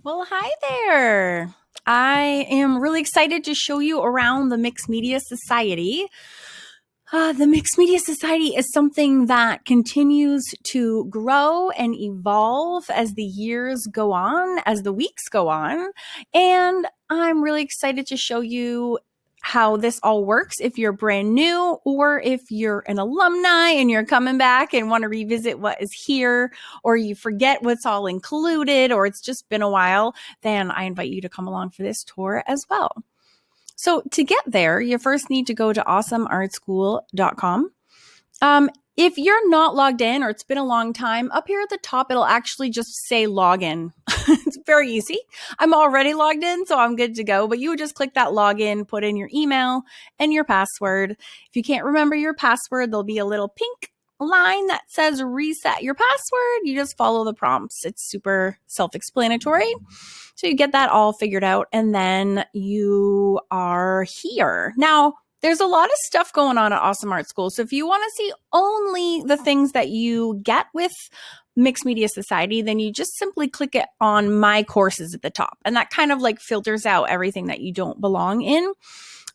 Well, hi there. I am really excited to show you around the Mixed Media Society. The Mixed Media Society is something that continues to grow and evolve as the years go on, as the weeks go on. And I'm really excited to show you how this all works if you're brand new or if you're an alumni and you're coming back and want to revisit what is here, or you forget what's all included, or it's just been a while, then I invite you to come along for this tour as well. So to get there, you first need to go to awesomeartschool.com. If you're not logged in or it's been a long time, up here at the top, it'll actually just say login. It's very easy. I'm already logged in, so I'm good to go. But you would just click that login, put in your email and your password. If you can't remember your password, there'll be a little pink line that says reset your password. You just follow the prompts. It's super self-explanatory. So you get that all figured out, and then you are here. Now, there's a lot of stuff going on at Awesome Art School. So if you want to see only the things that you get with Mixed Media Society, then you just simply click it on My Courses at the top. And that kind of like filters out everything that you don't belong in.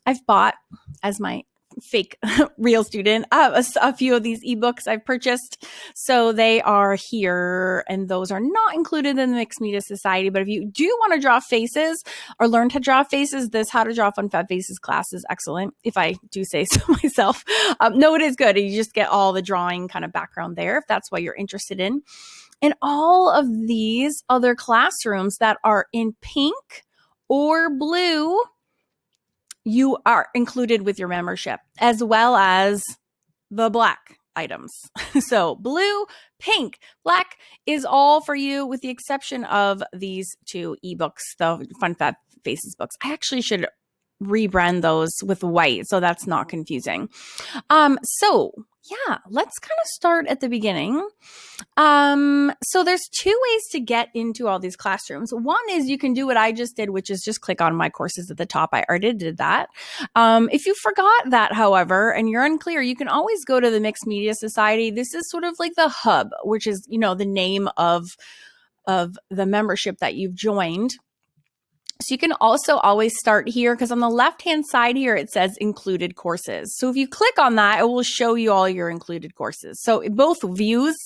I've bought, as my fake real student, a few of these ebooks I've purchased. So they are here, and those are not included in the Mixed Media Society. But if you do want to draw faces or learn to draw faces, this How to Draw Fun Fat Faces class is excellent, if I do say so myself. No, it is good. You just get all the drawing kind of background there if that's what you're interested in. And all of these other classrooms that are in pink or blue, you are included with your membership, as well as the black items. So blue, pink, black is all for you, with the exception of these two ebooks, the Fun Fat Faces books. I actually should rebrand those with white, so that's not confusing. So yeah, let's kind of start at the beginning. So there's two ways to get into all these classrooms. One is you can do what I just did, which is just click on My Courses at the top. I already did that. If you forgot that, however, and you're unclear, you can always go to the Mixed Media Society. This is sort of like the hub, which is, the name of the membership that you've joined. So you can also always start here, because on the left-hand side here, it says included courses. So if you click on that, it will show you all your included courses. So both views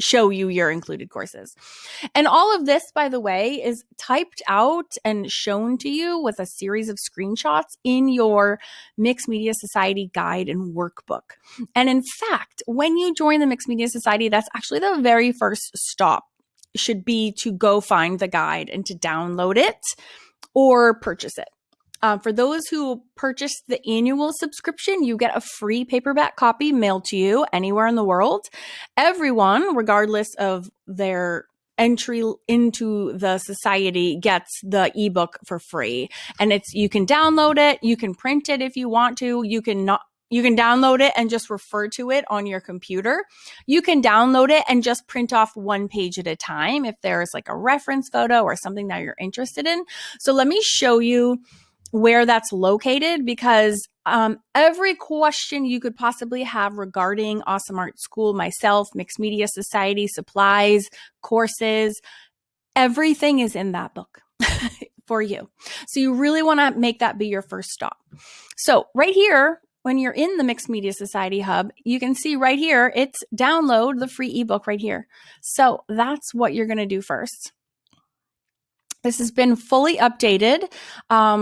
show you your included courses. And all of this, by the way, is typed out and shown to you with a series of screenshots in your Mixed Media Society guide and workbook. And in fact, when you join the Mixed Media Society, that's actually the very first stop should be to go find the guide and to download it or purchase it. For those who purchase the annual subscription, you get a free paperback copy mailed to you anywhere in the world. Everyone, regardless of their entry into the society, gets the ebook for free. And you can download it, you can print it if you want to, you can download it and just refer to it on your computer. You can download it and just print off one page at a time if there's like a reference photo or something that you're interested in. So let me show you where that's located, because every question you could possibly have regarding Awesome Art School, myself, Mixed Media Society, supplies, courses, everything is in that book for you. So you really want to make that be your first stop. So right here, when you're in the Mixed Media Society Hub, you can see right here, it's download the free ebook right here. So that's what you're going to do first. This has been fully updated.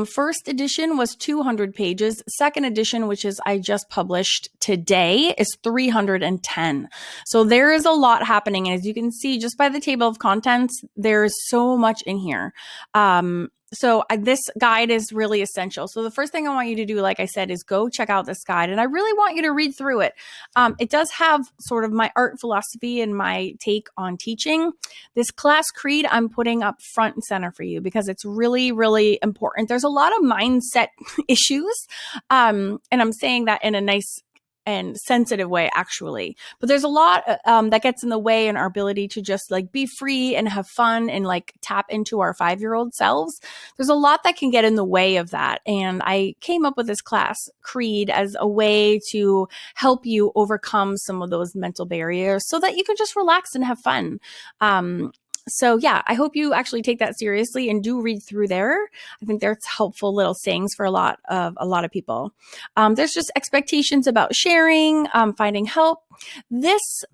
First edition was 200 pages. Second edition, which is I just published today, is 310. So there is a lot happening. And as you can see, just by the table of contents, there's so much in here. So this guide is really essential. So the first thing I want you to do, like I said, is go check out this guide. And I really want you to read through it. It does have sort of my art philosophy and my take on teaching. This class creed I'm putting up front and center for you because it's really, really important. There's a lot of mindset issues. And I'm saying that in a nice and sensitive way, actually. But there's a lot that gets in the way in our ability to just like be free and have fun and like tap into our 5-year-old selves. There's a lot that can get in the way of that. And I came up with this class creed as a way to help you overcome some of those mental barriers so that you can just relax and have fun. So yeah, I hope you actually take that seriously and do read through there. I think there's helpful little sayings for a lot of people. There's just expectations about sharing, finding help. This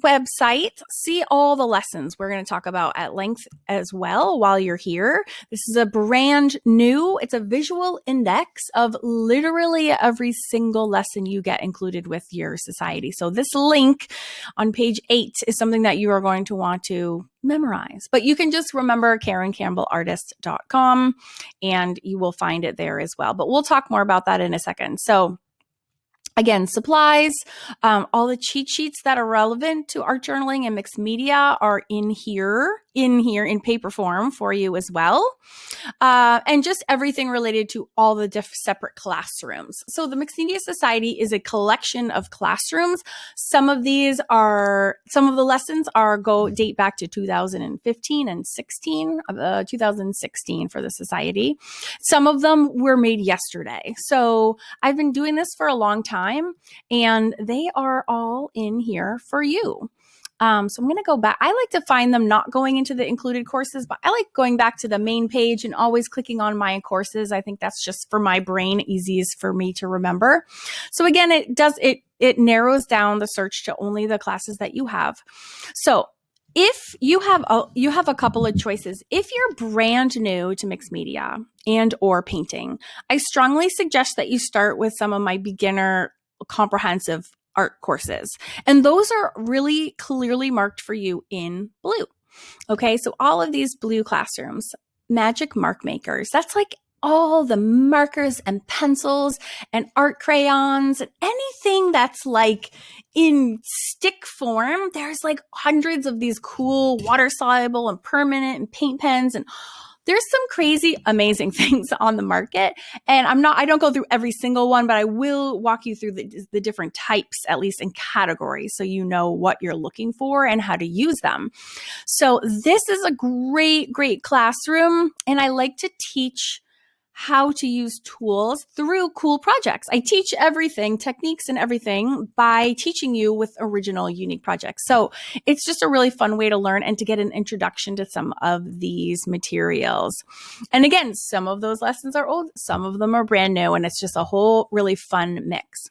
website, see all the lessons we're going to talk about at length as well while you're here. This is a brand new, it's a visual index of literally every single lesson you get included with your society. So this link on page 8 is something that you are going to want to memorize, but you can just remember KarenCampbellArtist.com and you will find it there as well. But we'll talk more about that in a second. So again, supplies, all the cheat sheets that are relevant to art journaling and mixed media are in here in paper form for you as well. And just everything related to all the separate classrooms. So the Mixed Media Society is a collection of classrooms. Some of the lessons date back to 2015 and 16, 2016 for the society. Some of them were made yesterday. So I've been doing this for a long time and they are all in here for you. So I'm going to go back. I like to find them not going into the included courses, but I like going back to the main page and always clicking on my courses. I think that's just for my brain easiest for me to remember. So again, it narrows down the search to only the classes that you have. So if you have a couple of choices, if you're brand new to mixed media and or painting, I strongly suggest that you start with some of my beginner comprehensive art courses. And those are really clearly marked for you in blue. Okay, so all of these blue classrooms, magic mark makers, that's like all the markers and pencils and art crayons and anything that's like in stick form. There's like hundreds of these cool water soluble and permanent and paint pens, and there's some crazy, amazing things on the market. And I don't go through every single one, but I will walk you through the different types, at least in categories, so you know what you're looking for and how to use them. So this is a great, great classroom. And I like to teach how to use tools through cool projects. I teach everything, techniques and everything, by teaching you with original, unique projects. So it's just a really fun way to learn and to get an introduction to some of these materials. And again, some of those lessons are old, some of them are brand new, and it's just a whole really fun mix.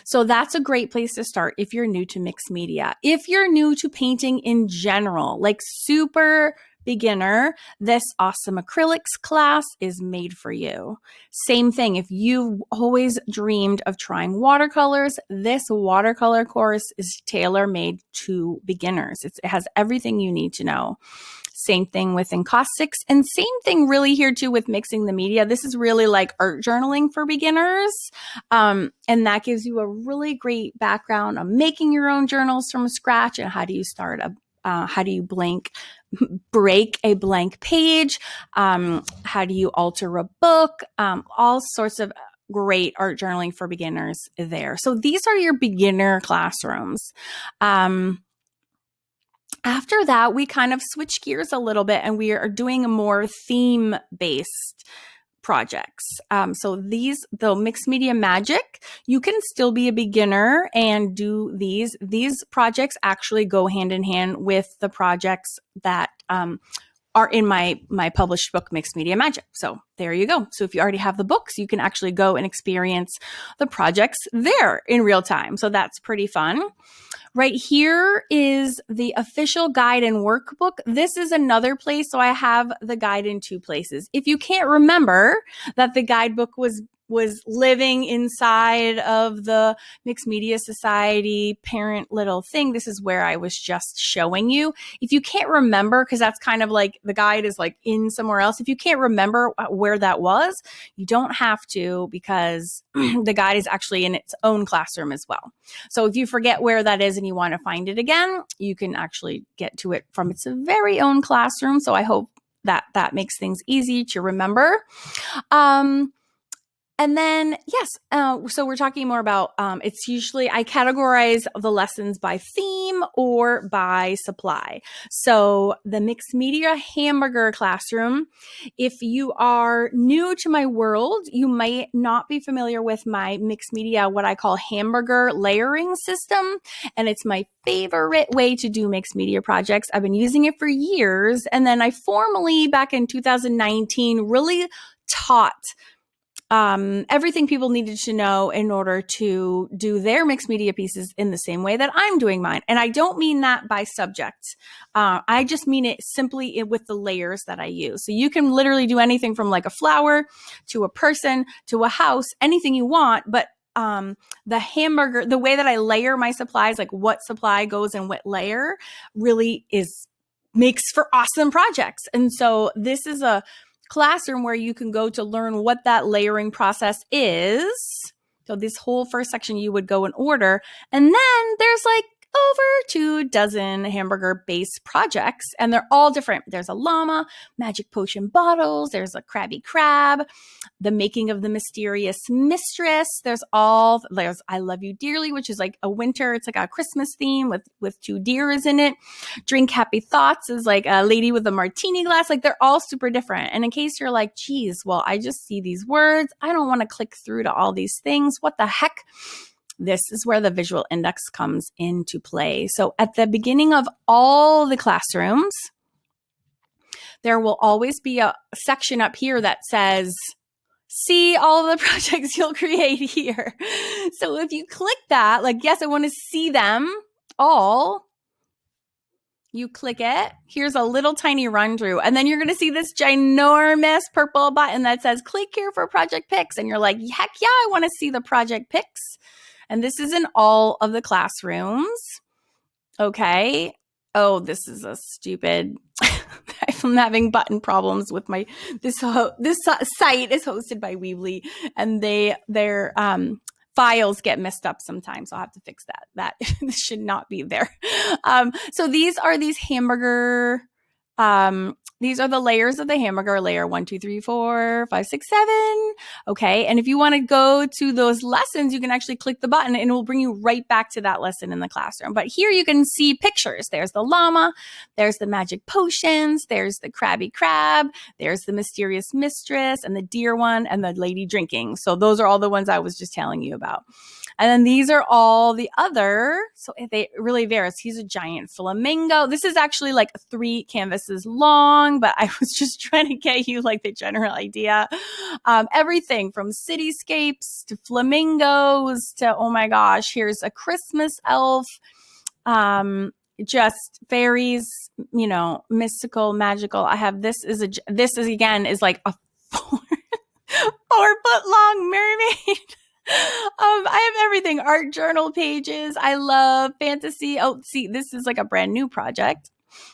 So that's a great place to start if you're new to mixed media. If you're new to painting in general, like super beginner, this awesome acrylics class is made for you. Same thing, if you've always dreamed of trying watercolors, this watercolor course is tailor-made to beginners. It has everything you need to know. Same thing with encaustics, and same thing really here too with mixing the media. This is really like art journaling for beginners. And that gives you a really great background on making your own journals from scratch and how do you break a blank page? How do you alter a book? All sorts of great art journaling for beginners there. So these are your beginner classrooms. After that, we kind of switch gears a little bit and we are doing more theme-based projects. So the mixed media magic, you can still be a beginner and do these. These projects actually go hand in hand with the projects that are in my published book, Mixed Media Magic. So there you go. So if you already have the books, you can actually go and experience the projects there in real time. So that's pretty fun. Right here is the official guide and workbook. This is another place. So I have the guide in two places. If you can't remember that the guidebook was living inside of the Mixed Media Society parent little thing, this is where I was just showing you. If you can't remember, because that's kind of like the guide is like in somewhere else. If you can't remember where that was, you don't have to, because the guide is actually in its own classroom as well. So if you forget where that is and you want to find it again, you can actually get to it from its very own classroom. So I hope that makes things easy to remember. And then, yes, so we're talking more about, it's usually, I categorize the lessons by theme or by supply. So the mixed media hamburger classroom, if you are new to my world, you might not be familiar with my mixed media, what I call hamburger layering system. And it's my favorite way to do mixed media projects. I've been using it for years. And then I formally, back in 2019, really taught everything people needed to know in order to do their mixed media pieces in the same way that I'm doing mine. And I don't mean that by subject. I just mean it simply with the layers that I use. So you can literally do anything from like a flower to a person to a house, anything you want. But the hamburger, the way that I layer my supplies, like what supply goes in what layer, really makes for awesome projects. And so this is a classroom where you can go to learn what that layering process is. So this whole first section you would go in order. And then there's like over 24 hamburger-based projects, and they're all different. There's a llama, magic potion bottles, there's a Krabby Krab, the making of the mysterious mistress. There's I Love You Dearly, which is like a winter, it's like a Christmas theme with 2 deers in it. Drink Happy Thoughts is like a lady with a martini glass. Like they're all super different. And in case you're like, geez, well, I just see these words, I don't want to click through to all these things. What the heck? This is where the visual index comes into play. So at the beginning of all the classrooms, there will always be a section up here that says, see all of the projects you'll create here. So if you click that, like, yes, I want to see them all. You click it. Here's a little tiny run through. And then you're going to see this ginormous purple button that says, click here for project pics. And you're like, heck yeah, I want to see the project pics. And this is in all of the classrooms. Okay. Oh, this is a stupid, I'm having button problems with this site is hosted by Weebly, and their files get messed up sometimes. So I'll have to fix that. This should not be there. So these are hamburger, these are the layers of the hamburger, layer 1, 2, 3, 4, 5, 6, 7. Okay. And if you want to go to those lessons, you can actually click the button and it will bring you right back to that lesson in the classroom. But here you can see pictures. There's the llama, there's the magic potions, there's the Krabby Krab, there's the mysterious mistress and the deer one and the lady drinking. So those are all the ones I was just telling you about. And then these are all the other, so they really vary. He's a giant flamingo. This is actually like 3 canvases long, but I was just trying to get you like the general idea. Everything from cityscapes to flamingos to, oh my gosh, here's a Christmas elf. Just fairies, mystical, magical. I have this is like a 4-foot long mermaid. I have everything. Art journal pages. I love fantasy. Oh, see, this is like a brand new project.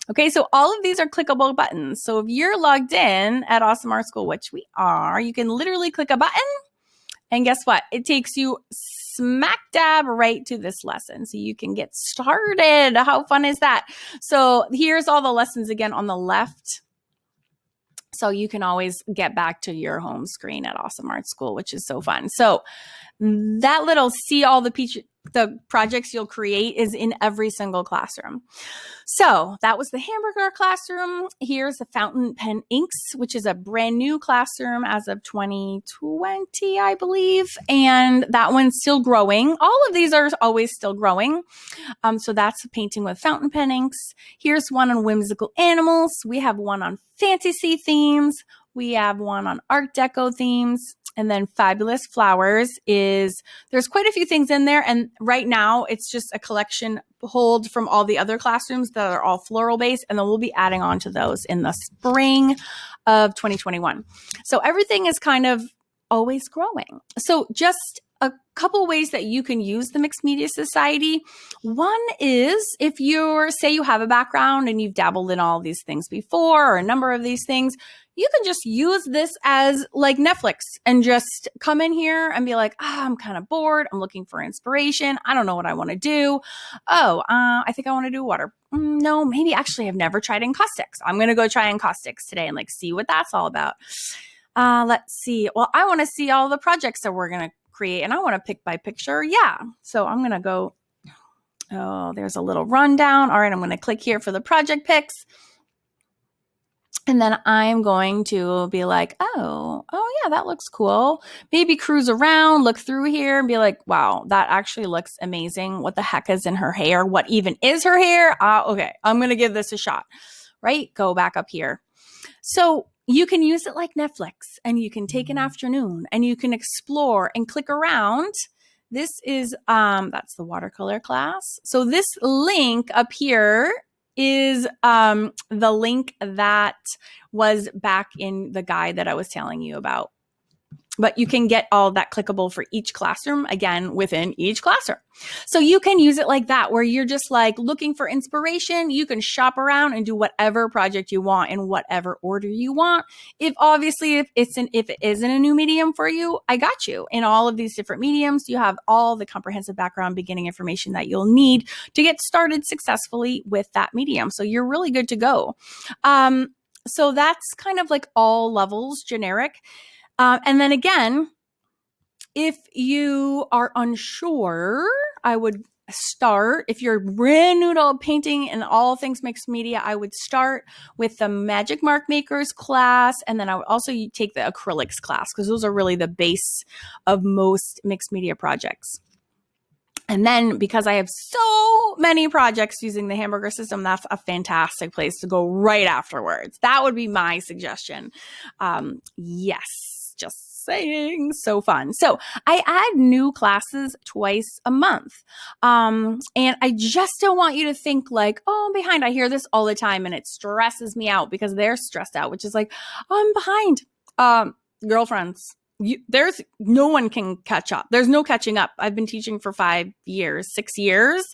Okay, so all of these are clickable buttons. So if you're logged in at Awesome Art School, which we are, you can literally click a button and guess what? It takes you smack dab right to this lesson. So you can get started. How fun is that? So here's all the lessons again on the left. So you can always get back to your home screen at Awesome Art School, which is so fun. So that little see all the projects you'll create is in every single classroom. So that was the hamburger classroom. Here's the fountain pen inks, which is a brand new classroom as of 2020, I believe. And that one's still growing. All of these are always still growing. So that's painting with fountain pen inks. Here's one on whimsical animals. We have one on fantasy themes. We have one on Art Deco themes. And then Fabulous Flowers there's quite a few things in there. And right now it's just a collection pulled from all the other classrooms that are all floral based. And then we'll be adding on to those in the spring of 2021. So everything is kind of always growing. So just a couple ways that you can use the Mixed Media Society. One is if say you have a background and you've dabbled in all these things before or a number of these things, you can just use this as like Netflix and just come in here and be like, I'm kind of bored. I'm looking for inspiration. I don't know what I want to do. I think I want to do water. No, maybe actually I've never tried encaustics. I'm going to go try encaustics today and like see what that's all about. Let's see. Well, I want to see all the projects that we're going to create, and I want to pick by picture. Yeah. So I'm going to go, oh, there's a little rundown. All right, I'm going to click here for the project picks. And then I'm going to be like, oh yeah, that looks cool. Maybe cruise around, look through here and be like, wow, that actually looks amazing. What the heck is in her hair? What even is her hair? Okay, I'm going to give this a shot, right? Go back up here. So you can use it like Netflix, and you can take an afternoon and you can explore and click around. This is, that's the watercolor class. So this link up here is the link that was back in the guide that I was telling you about. But you can get all that clickable for each classroom, again, within each classroom. So you can use it like that, where you're just like looking for inspiration. You can shop around and do whatever project you want in whatever order you want. If it isn't a new medium for you, I got you. In all of these different mediums, you have all the comprehensive background beginning information that you'll need to get started successfully with that medium. So you're really good to go. So that's kind of like all levels generic. And then again, if you are unsure, I would start, if you're brand new to painting and all things mixed media, I would start with the Magic Mark Makers class. And then I would also take the acrylics class, because those are really the base of most mixed media projects. And then because I have so many projects using the hamburger system, that's a fantastic place to go right afterwards. That would be my suggestion. Yes. Just saying, so fun. So I add new classes twice a month. And I just don't want you to think like, oh, I'm behind. I hear this all the time and it stresses me out because they're stressed out, which is like, oh, I'm behind. Girlfriends, there's no one can catch up. There's no catching up. I've been teaching for 6 years,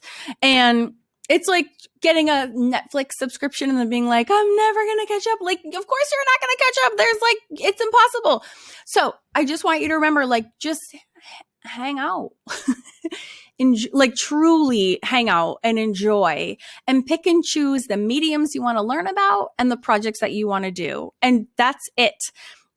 and it's like getting a Netflix subscription and then being like, I'm never going to catch up. Like, of course you're not going to catch up. There's like, it's impossible. So I just want you to remember, like, just hang out. Like truly hang out and enjoy and pick and choose the mediums you want to learn about and the projects that you want to do. And that's it.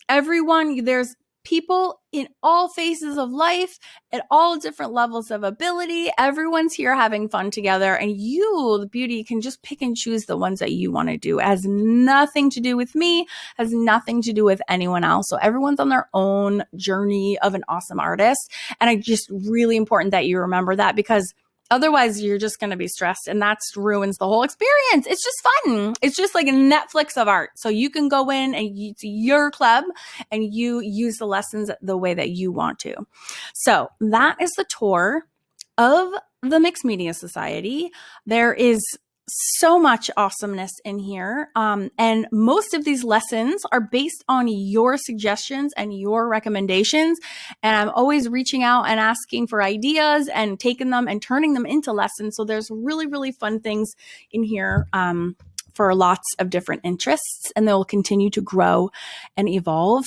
There's people in all phases of life at all different levels of ability. Everyone's here having fun together, and you, the beauty, can just pick and choose the ones that you want to do. It has nothing to do with me, has nothing to do with anyone else. So everyone's on their own journey of an awesome artist. And it's just really important that you remember that, because otherwise, you're just going to be stressed, and that ruins the whole experience. It's just fun. It's just like a Netflix of art. So you can go in and it's your club and you use the lessons the way that you want to. So that is the tour of the Mixed Media Society. There is so much awesomeness in here. And most of these lessons are based on your suggestions and your recommendations. And I'm always reaching out and asking for ideas and taking them and turning them into lessons. So there's really, really fun things in here for lots of different interests, and they will continue to grow and evolve.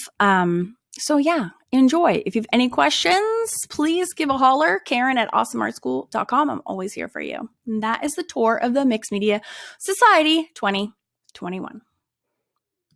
So yeah, enjoy. If you have any questions, please give a holler, Karen@awesomeartschool.com. I'm always here for you. And that is the tour of the Mixed Media Society 2021.